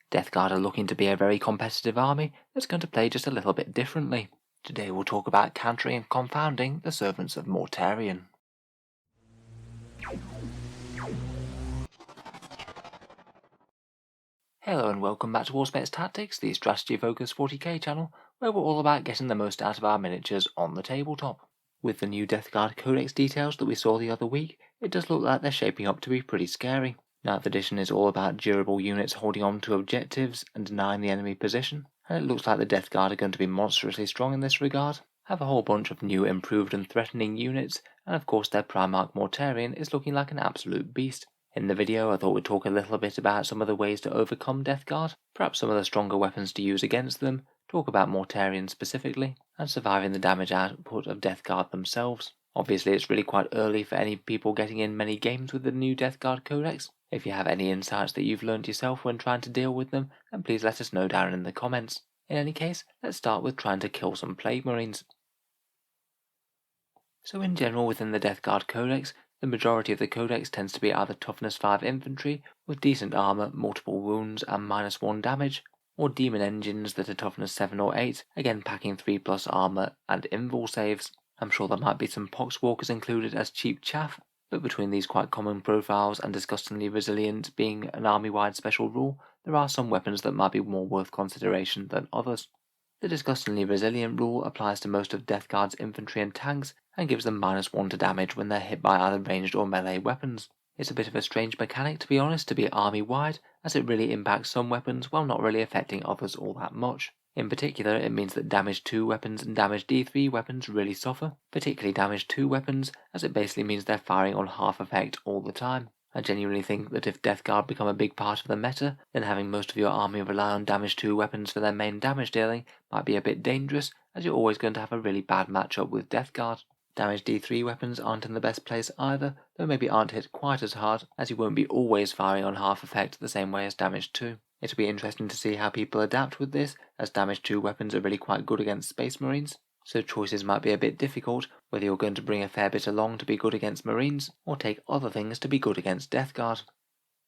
Death Guard are looking to be a very competitive army that's going to play just a little bit differently. Today we'll talk about countering and confounding the servants of Mortarion. Hello and welcome back to Auspex Tactics, the strategy-focused 40k channel, where we're all about getting the most out of our miniatures on the tabletop. With the new Death Guard Codex details that we saw the other week, it does look like they're shaping up to be pretty scary. 9th edition is all about durable units holding on to objectives and denying the enemy position, and it looks like the Death Guard are going to be monstrously strong in this regard, have a whole bunch of new improved and threatening units, and of course their Primarch Mortarion is looking like an absolute beast. In the video I thought we'd talk a little bit about some of the ways to overcome Death Guard, perhaps some of the stronger weapons to use against them, talk about Mortarion specifically, and surviving the damage output of Death Guard themselves. Obviously it's really quite early for any people getting in many games with the new Death Guard Codex. If you have any insights that you've learned yourself when trying to deal with them, then please let us know down in the comments. In any case, let's start with trying to kill some Plague Marines. So in general within the Death Guard Codex, the majority of the codex tends to be either toughness 5 infantry with decent armor, multiple wounds and -1 damage, or demon engines that are toughness 7 or 8, again packing 3+ armor and invul saves. I'm sure there might be some poxwalkers included as cheap chaff, but between these quite common profiles and disgustingly resilient being an army-wide special rule, there are some weapons that might be more worth consideration than others. The disgustingly resilient rule applies to most of Death Guard's infantry and tanks, and gives them -1 to damage when they're hit by either ranged or melee weapons. It's a bit of a strange mechanic to be honest to be army-wide, as it really impacts some weapons while not really affecting others all that much. In particular, it means that damage 2 weapons and damage D3 weapons really suffer, particularly damage 2 weapons, as it basically means they're firing on half effect all the time. I genuinely think that if Death Guard become a big part of the meta, then having most of your army rely on damage 2 weapons for their main damage dealing might be a bit dangerous, as you're always going to have a really bad matchup with Death Guard. Damage D3 weapons aren't in the best place either, though maybe aren't hit quite as hard, as you won't be always firing on half effect the same way as damage 2. It'll be interesting to see how people adapt with this, as damage 2 weapons are really quite good against Space Marines, so choices might be a bit difficult, whether you're going to bring a fair bit along to be good against Marines, or take other things to be good against Death Guard.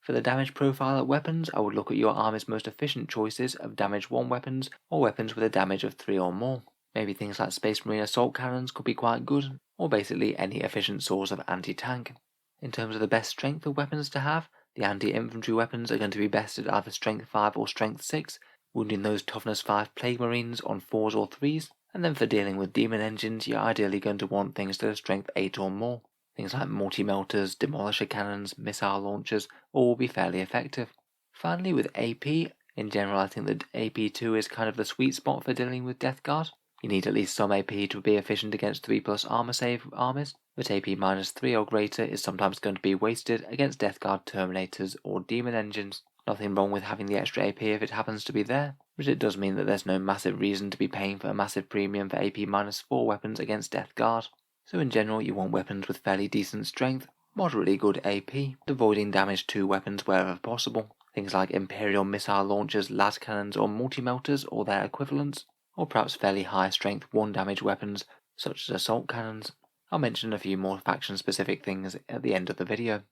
For the damage profile of weapons, I would look at your army's most efficient choices of damage 1 weapons, or weapons with a damage of 3 or more. Maybe things like Space Marine assault cannons could be quite good, or basically any efficient source of anti-tank. In terms of the best strength of weapons to have, the anti-infantry weapons are going to be best at either strength 5 or strength 6, wounding those toughness 5 Plague Marines on 4s or 3s, and then for dealing with demon engines you're ideally going to want things that are strength 8 or more. Things like multi-melters, demolisher cannons, missile launchers all will be fairly effective. Finally with AP, in general I think that AP2 is kind of the sweet spot for dealing with Death Guard. You need at least some AP to be efficient against 3+ armor save armies, but AP -3 or greater is sometimes going to be wasted against Death Guard Terminators or Demon Engines. Nothing wrong with having the extra AP if it happens to be there, but it does mean that there's no massive reason to be paying for a massive premium for AP -4 weapons against Death Guard. So in general you want weapons with fairly decent strength, moderately good AP, avoiding damage 2 weapons wherever possible. Things like Imperial missile launchers, las cannons or multi-melters or their equivalents, or perhaps fairly high strength 1 damage weapons such as assault cannons. I'll mention a few more faction specific things at the end of the video.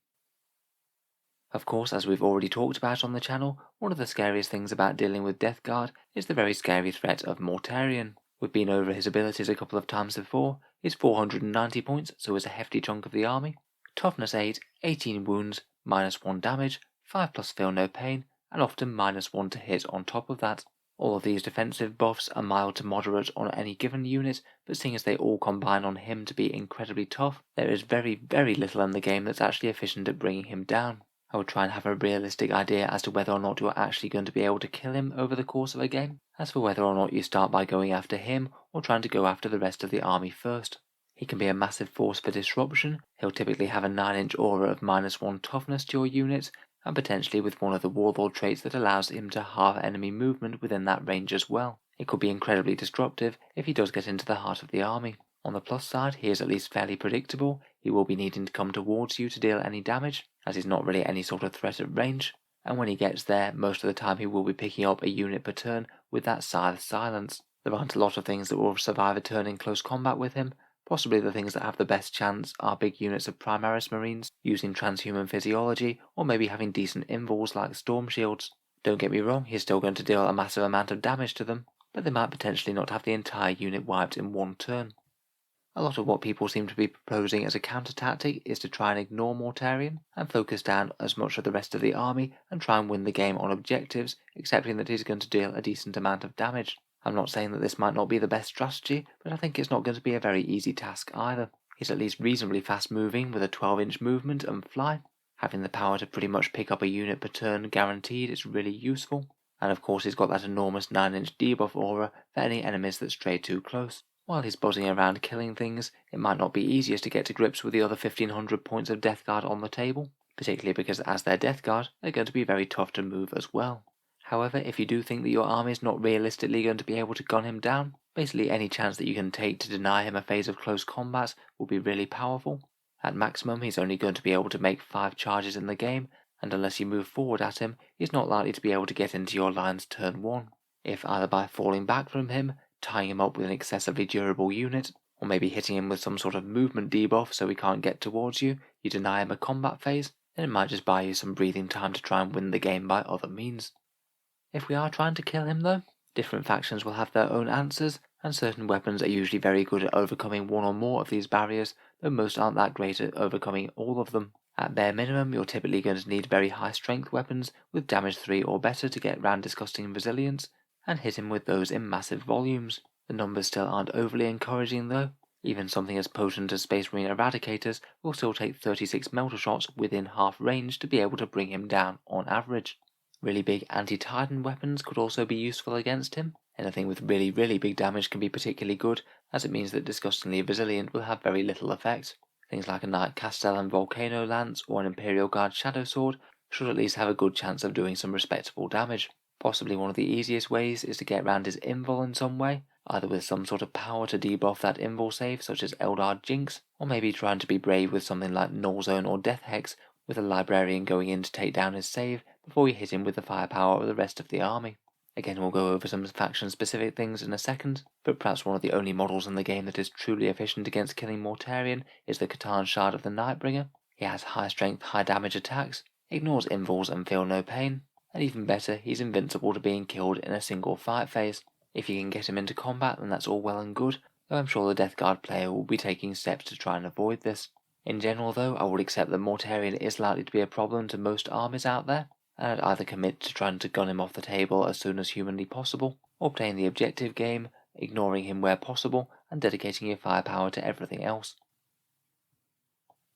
Of course, as we've already talked about on the channel, one of the scariest things about dealing with Death Guard is the very scary threat of Mortarion. We've been over his abilities a couple of times before. He's 490 points, so is a hefty chunk of the army. Toughness 8, 18 wounds, -1 damage, 5+ feel no pain, and often -1 to hit on top of that. All of these defensive buffs are mild to moderate on any given unit, but seeing as they all combine on him to be incredibly tough, there is very little in the game that's actually efficient at bringing him down. I would try and have a realistic idea as to whether or not you're actually going to be able to kill him over the course of a game, as for whether or not you start by going after him or trying to go after the rest of the army first. He can be a massive force for disruption. He'll typically have a 9-inch aura of -1 toughness to your unit, and potentially with one of the warlord traits that allows him to halve enemy movement within that range as well. It could be incredibly disruptive if he does get into the heart of the army. On the plus side, he is at least fairly predictable. He will be needing to come towards you to deal any damage, as he's not really any sort of threat at range, and when he gets there, most of the time he will be picking up a unit per turn with that Scythe Silence. There aren't a lot of things that will survive a turn in close combat with him. Possibly the things that have the best chance are big units of Primaris Marines using transhuman physiology, or maybe having decent invuls like Storm Shields. Don't get me wrong, he's still going to deal a massive amount of damage to them, but they might potentially not have the entire unit wiped in one turn. A lot of what people seem to be proposing as a counter tactic is to try and ignore Mortarion and focus down as much of the rest of the army and try and win the game on objectives, accepting that he's going to deal a decent amount of damage. I'm not saying that this might not be the best strategy, but I think it's not going to be a very easy task either. He's at least reasonably fast moving with a 12-inch movement and fly. Having the power to pretty much pick up a unit per turn guaranteed is really useful. And of course he's got that enormous 9-inch debuff aura for any enemies that stray too close. While he's buzzing around killing things, it might not be easiest to get to grips with the other 1500 points of Death Guard on the table, particularly because as their Death Guard, they're going to be very tough to move as well. However, if you do think that your army is not realistically going to be able to gun him down, basically any chance that you can take to deny him a phase of close combat will be really powerful. At maximum, he's only going to be able to make 5 charges in the game, and unless you move forward at him, he's not likely to be able to get into your lines turn 1. If either by falling back from him, tying him up with an excessively durable unit, or maybe hitting him with some sort of movement debuff so he can't get towards you, you deny him a combat phase, then it might just buy you some breathing time to try and win the game by other means. If we are trying to kill him though, different factions will have their own answers, and certain weapons are usually very good at overcoming one or more of these barriers, though most aren't that great at overcoming all of them. At bare minimum, you're typically going to need very high strength weapons with damage 3 or better to get round disgusting resilience, and hit him with those in massive volumes. The numbers still aren't overly encouraging though. Even something as potent as Space Marine Eradicators will still take 36 melter shots within half range to be able to bring him down on average. Really big anti-Titan weapons could also be useful against him. Anything with really big damage can be particularly good, as it means that Disgustingly Resilient will have very little effect. Things like a Knight Castellan Volcano Lance or an Imperial Guard Shadow Sword should at least have a good chance of doing some respectable damage. Possibly one of the easiest ways is to get around his invul in some way, either with some sort of power to debuff that invul save such as Eldar Jinx, or maybe trying to be brave with something like Null Zone or Death Hex, with a Librarian going in to take down his save before we hit him with the firepower of the rest of the army. Again, we'll go over some faction-specific things in a second, but perhaps one of the only models in the game that is truly efficient against killing Mortarion is the Catan Shard of the Nightbringer. He has high strength, high damage attacks, ignores invuls and feel no pain, and even better, he's invincible to being killed in a single fight phase. If you can get him into combat, then that's all well and good, though I'm sure the Death Guard player will be taking steps to try and avoid this. In general though, I would accept that Mortarion is likely to be a problem to most armies out there, and I'd either commit to trying to gun him off the table as soon as humanly possible, or playing the objective game, ignoring him where possible, and dedicating your firepower to everything else.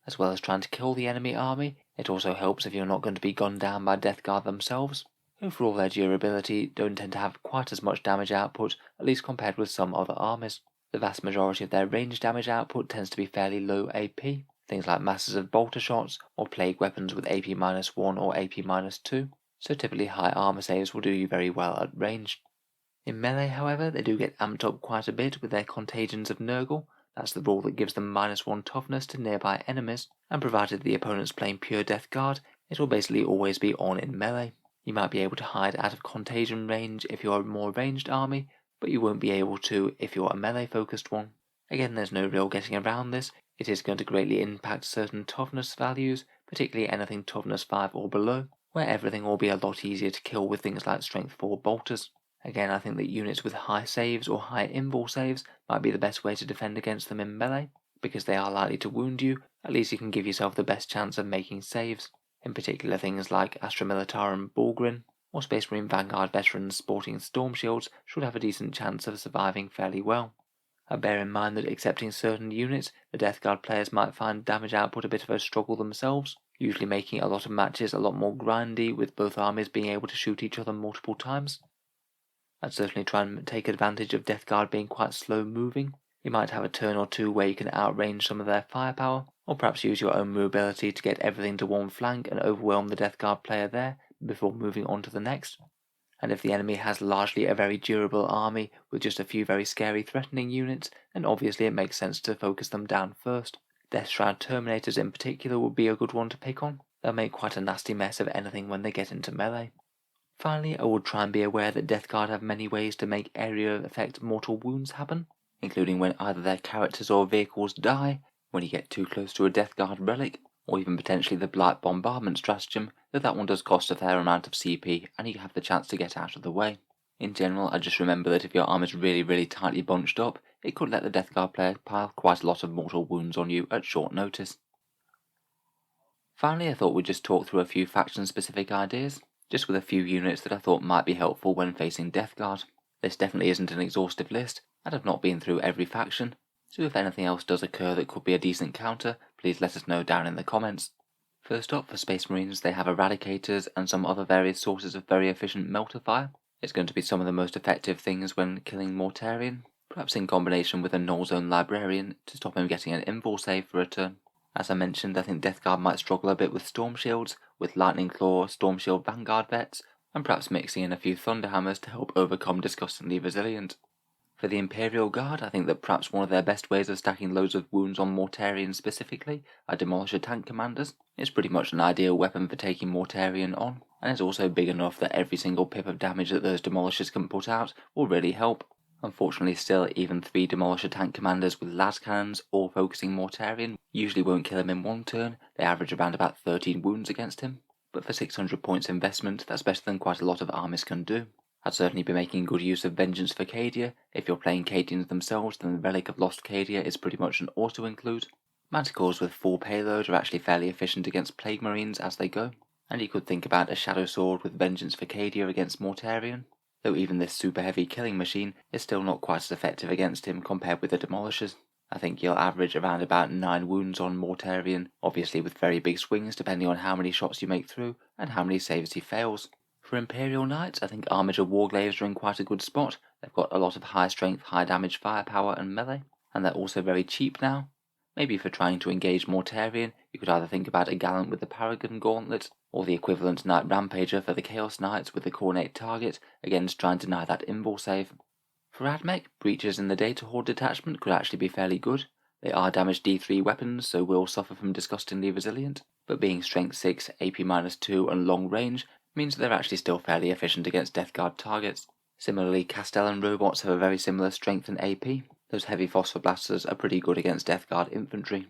As well as trying to kill the enemy army, it also helps if you're not going to be gunned down by Death Guard themselves, who for all their durability don't tend to have quite as much damage output, at least compared with some other armies. The vast majority of their range damage output tends to be fairly low AP, things like masses of bolter shots or plague weapons with AP-1 or AP-2, so typically high armor saves will do you very well at range. In melee, however, they do get amped up quite a bit with their Contagions of Nurgle. That's the rule that gives them -1 toughness to nearby enemies, and provided the opponent's playing pure Death Guard, it will basically always be on in melee. You might be able to hide out of contagion range if you're a more ranged army, but you won't be able to if you're a melee focused one. Again, there's no real getting around this. It is going to greatly impact certain toughness values, particularly anything toughness 5 or below, where everything will be a lot easier to kill with things like strength 4 bolters. Again, I think that units with high saves or high invul saves might be the best way to defend against them in melee, because they are likely to wound you. At least you can give yourself the best chance of making saves. In particular, things like Astra Militarum Bulgrin or Space Marine Vanguard veterans sporting Storm Shields should have a decent chance of surviving fairly well. Bear in mind that excepting certain units, the Death Guard players might find damage output a bit of a struggle themselves, usually making a lot of matches a lot more grindy with both armies being able to shoot each other multiple times. I'd certainly try and take advantage of Death Guard being quite slow moving. You might have a turn or two where you can outrange some of their firepower, or perhaps use your own mobility to get everything to one flank and overwhelm the Death Guard player there before moving on to the next. And if the enemy has largely a very durable army with just a few very scary threatening units, then obviously it makes sense to focus them down first. Death Shroud Terminators in particular would be a good one to pick on. They'll make quite a nasty mess of anything when they get into melee. Finally, I would try and be aware that Death Guard have many ways to make area effect mortal wounds happen, including when either their characters or vehicles die, when you get too close to a Death Guard relic, or even potentially the Blight Bombardment stratagem, though that one does cost a fair amount of CP and you have the chance to get out of the way. In general, I just remember that if your arm is really tightly bunched up, it could let the Death Guard player pile quite a lot of mortal wounds on you at short notice. Finally, I thought we'd just talk through a few faction-specific ideas, just with a few units that I thought might be helpful when facing Death Guard. This definitely isn't an exhaustive list, and I've not been through every faction, so if anything else does occur that could be a decent counter, please let us know down in the comments. First up, for Space Marines, they have Eradicators and some other various sources of very efficient melter fire. It's going to be some of the most effective things when killing Mortarion, perhaps in combination with a Null Zone Librarian to stop him getting an invul save for a turn. As I mentioned, I think Death Guard might struggle a bit with Storm Shields, with Lightning Claw, Storm Shield Vanguard vets, and perhaps mixing in a few Thunderhammers to help overcome Disgustingly Resilient. For the Imperial Guard, I think that perhaps one of their best ways of stacking loads of wounds on Mortarion specifically are Demolisher Tank Commanders. It's pretty much an ideal weapon for taking Mortarion on, and it's also big enough that every single pip of damage that those Demolishers can put out will really help. Unfortunately still, even 3 Demolisher Tank Commanders with las cannons or focusing Mortarion usually won't kill him in one turn. They average around about 13 wounds against him, but for 600 points investment, that's better than quite a lot of armies can do. I'd certainly be making good use of Vengeance for Cadia. If you're playing Cadians themselves, then the Relic of Lost Cadia is pretty much an auto-include. Manticores with full payload are actually fairly efficient against Plague Marines as they go, and you could think about a Shadow Sword with Vengeance for Cadia against Mortarion, though even this super heavy killing machine is still not quite as effective against him compared with the Demolishers. I think you'll average around about 9 wounds on Mortarion, obviously with very big swings depending on how many shots you make through and how many saves he fails. For Imperial Knights, I think Armiger Warglaves are in quite a good spot. They've got a lot of high strength, high damage firepower and melee, and they're also very cheap now. Maybe for trying to engage Mortarion, you could either think about a Gallant with the Paragon Gauntlet, or the equivalent Knight Rampager for the Chaos Knights with the Cornate Target, again to try and deny that invul save. For Admech, Breaches in the Data Horde detachment could actually be fairly good. They are damage D3 weapons, so will suffer from Disgustingly Resilient, but being Strength 6, AP-2 and long range means that they're actually still fairly efficient against Death Guard targets. Similarly, Castellan robots have a very similar strength and AP. Those heavy phosphor blasters are pretty good against Death Guard infantry.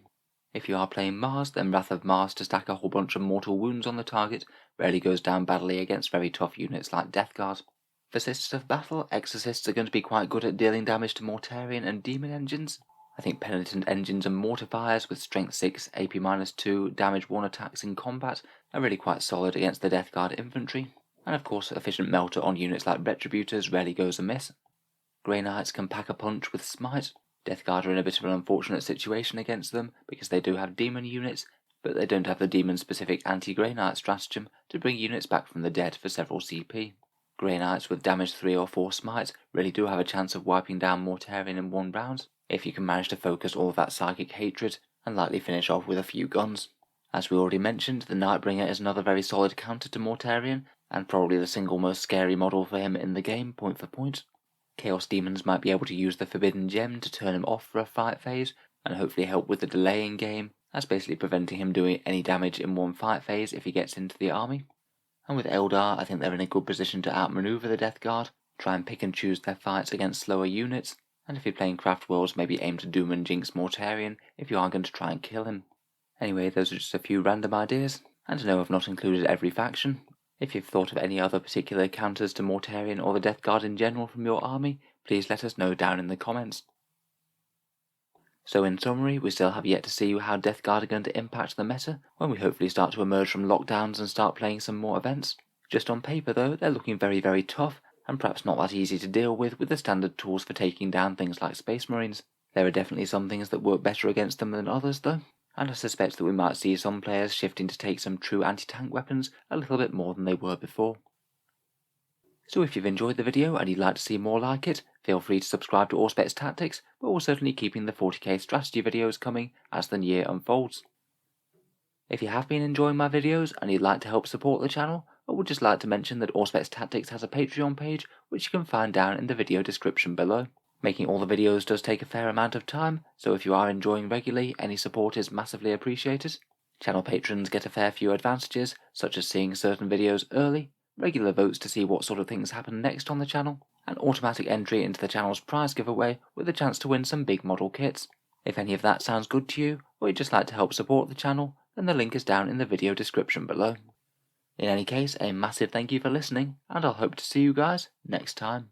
If you are playing Mars, then Wrath of Mars to stack a whole bunch of mortal wounds on the target rarely goes down badly against very tough units like Death Guard. For Sisters of Battle, Exorcists are going to be quite good at dealing damage to Mortarion and Demon Engines. I think Penitent Engines and Mortifiers with Strength 6, AP-2, Damage 1 attacks in combat are really quite solid against the Death Guard infantry, and of course efficient melter on units like Retributors rarely goes amiss. Grey Knights can pack a punch with Smite. Death Guard are in a bit of an unfortunate situation against them because they do have demon units, but they don't have the demon-specific anti-Grey Knight stratagem to bring units back from the dead for several CP. Grey Knights with damage 3 or 4 Smite really do have a chance of wiping down Mortarion in one round, if you can manage to focus all of that psychic hatred and likely finish off with a few guns. As we already mentioned, the Nightbringer is another very solid counter to Mortarion, and probably the single most scary model for him in the game, point for point. Chaos Demons might be able to use the Forbidden Gem to turn him off for a fight phase, and hopefully help with the delay in game. That's basically preventing him doing any damage in one fight phase if he gets into the army. And with Eldar, I think they're in a good position to outmaneuver the Death Guard, try and pick and choose their fights against slower units, and if you're playing Craft Worlds, maybe aim to doom and jinx Mortarion if you are going to try and kill him. Anyway, those are just a few random ideas, and I know I've not included every faction. If you've thought of any other particular counters to Mortarion or the Death Guard in general from your army, please let us know down in the comments. So in summary, we still have yet to see how Death Guard are going to impact the meta when we hopefully start to emerge from lockdowns and start playing some more events. Just on paper though, they're looking very tough, and perhaps not that easy to deal with the standard tools for taking down things like Space Marines. There are definitely some things that work better against them than others though, and I suspect that we might see some players shifting to take some true anti-tank weapons a little bit more than they were before. So if you've enjoyed the video and you'd like to see more like it, feel free to subscribe to Auspex Tactics, but we're certainly keeping the 40k strategy videos coming as the year unfolds. If you have been enjoying my videos and you'd like to help support the channel, I would just like to mention that Auspex Tactics has a Patreon page which you can find down in the video description below. Making all the videos does take a fair amount of time, so if you are enjoying regularly, any support is massively appreciated. Channel patrons get a fair few advantages, such as seeing certain videos early, regular votes to see what sort of things happen next on the channel, and automatic entry into the channel's prize giveaway with a chance to win some big model kits. If any of that sounds good to you, or you'd just like to help support the channel, and the link is down in the video description below. In any case, a massive thank you for listening, and I'll hope to see you guys next time.